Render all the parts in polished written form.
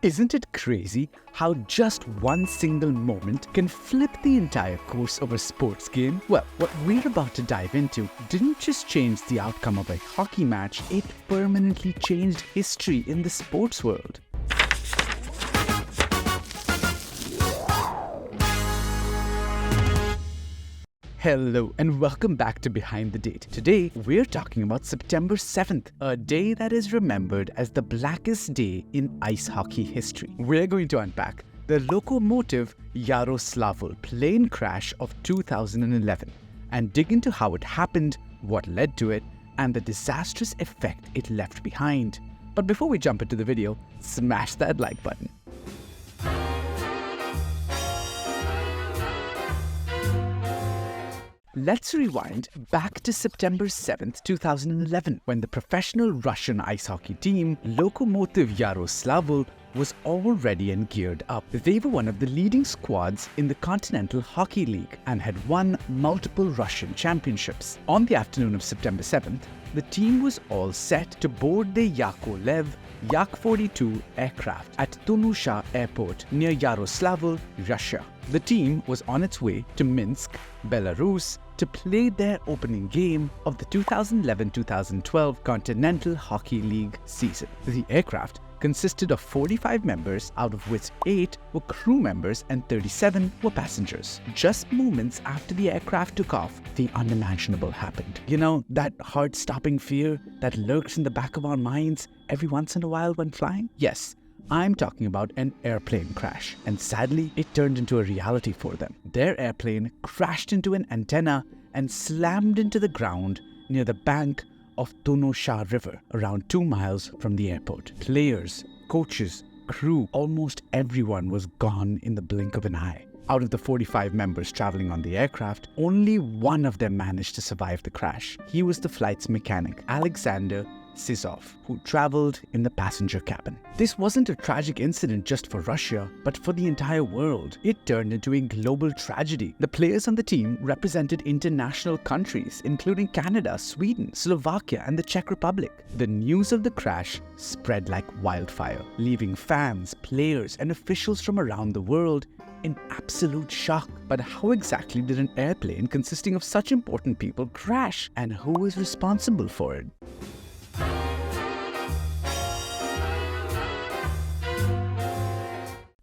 Isn't it crazy how just one single moment can flip the entire course of a sports game? Well, what we're about to dive into didn't just change the outcome of a hockey match, it permanently changed history in the sports world. Hello and welcome back to Behind the Date. Today, we're talking about September 7th, a day that is remembered as the blackest day in ice hockey history. We're going to unpack the Lokomotiv Yaroslavl plane crash of 2011 and dig into how it happened, what led to it, and the disastrous effect it left behind. But before we jump into the video, smash that like button. Let's rewind back to September 7th, 2011, when the professional Russian ice hockey team, Lokomotiv Yaroslavl, was all ready and geared up. They were one of the leading squads in the Continental Hockey League and had won multiple Russian championships. On the afternoon of September 7th, the team was all set to board the Yakovlev Yak-42 aircraft at Tunusha Airport near Yaroslavl, Russia. The team was on its way to Minsk, Belarus, to play their opening game of the 2011-2012 Continental Hockey League season. The aircraft consisted of 45 members, out of which 8 were crew members and 37 were passengers. Just moments after the aircraft took off, the unimaginable happened. You know, that heart-stopping fear that lurks in the back of our minds every once in a while when flying? Yes, I'm talking about an airplane crash, and sadly, it turned into a reality for them. Their airplane crashed into an antenna and slammed into the ground near the bank of Tunusha River, around 2 miles from the airport. Players, coaches, crew, almost everyone was gone in the blink of an eye. Out of the 45 members traveling on the aircraft, only one of them managed to survive the crash. He was the flight's mechanic, Alexander Sizov, who traveled in the passenger cabin. This wasn't a tragic incident just for Russia, but for the entire world. It turned into a global tragedy. The players on the team represented international countries, including Canada, Sweden, Slovakia, and the Czech Republic. The news of the crash spread like wildfire, leaving fans, players, and officials from around the world in absolute shock. But how exactly did an airplane consisting of such important people crash, and who is responsible for it?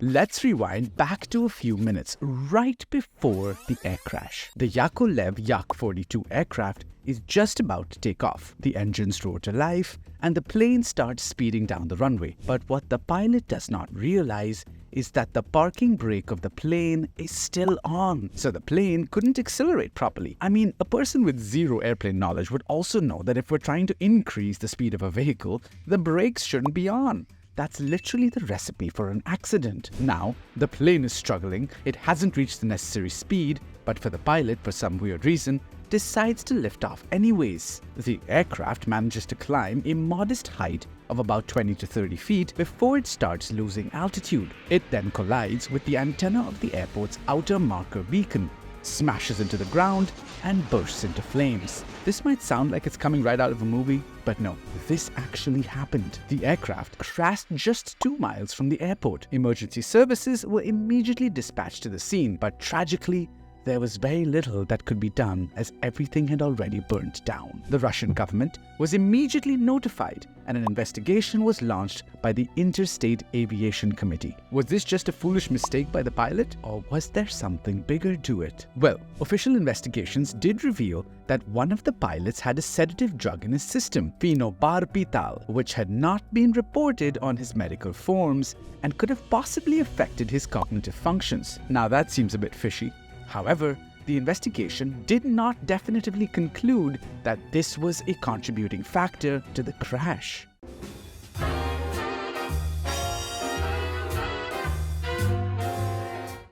Let's rewind back to a few minutes right before the air crash. The Yakovlev Yak-42 aircraft is just about to take off. The engines roar to life and the plane starts speeding down the runway. But what the pilot does not realize is that the parking brake of the plane is still on, so the plane couldn't accelerate properly. I mean, a person with zero airplane knowledge would also know that if we're trying to increase the speed of a vehicle, the brakes shouldn't be on. That's literally the recipe for an accident. Now, the plane is struggling, it hasn't reached the necessary speed, but for the pilot, for some weird reason, decides to lift off anyways. The aircraft manages to climb a modest height of about 20 to 30 feet before it starts losing altitude. It then collides with the antenna of the airport's outer marker beacon, smashes into the ground, and bursts into flames. This might sound like it's coming right out of a movie, but no, this actually happened. The aircraft crashed just 2 miles from the airport. Emergency services were immediately dispatched to the scene, but tragically, there was very little that could be done as everything had already burnt down. The Russian government was immediately notified and an investigation was launched by the Interstate Aviation Committee. Was this just a foolish mistake by the pilot, or was there something bigger to it? Well, official investigations did reveal that one of the pilots had a sedative drug in his system, phenobarbital, which had not been reported on his medical forms and could have possibly affected his cognitive functions. Now that seems a bit fishy. However, the investigation did not definitively conclude that this was a contributing factor to the crash.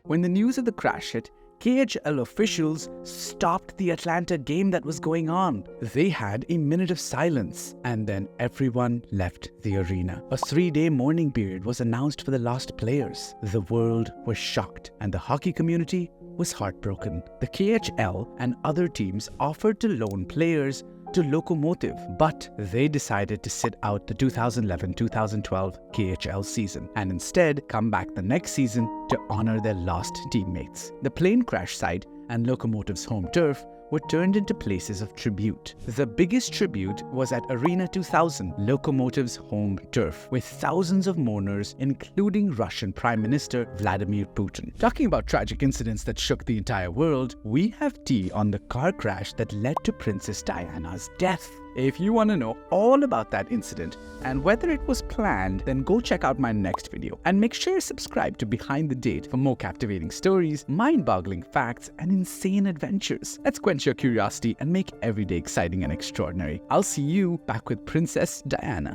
When the news of the crash hit, KHL officials stopped the Atlanta game that was going on. They had a minute of silence, and then everyone left the arena. A 3-day mourning period was announced for the lost players. The world was shocked, and the hockey community was heartbroken. The KHL and other teams offered to loan players to Lokomotiv, but they decided to sit out the 2011-2012 KHL season and instead come back the next season to honor their lost teammates. The plane crash site and Lokomotiv's home turf were turned into places of tribute. The biggest tribute was at Arena 2000, Lokomotiv's home turf, with thousands of mourners, including Russian Prime Minister Vladimir Putin. Talking about tragic incidents that shook the entire world, we have tea on the car crash that led to Princess Diana's death. If you want to know all about that incident and whether it was planned, then go check out my next video and make sure you subscribe to Behind the Date for more captivating stories, mind-boggling facts, and insane adventures. Let's quench your curiosity and make every day exciting and extraordinary. I'll see you back with Princess Diana.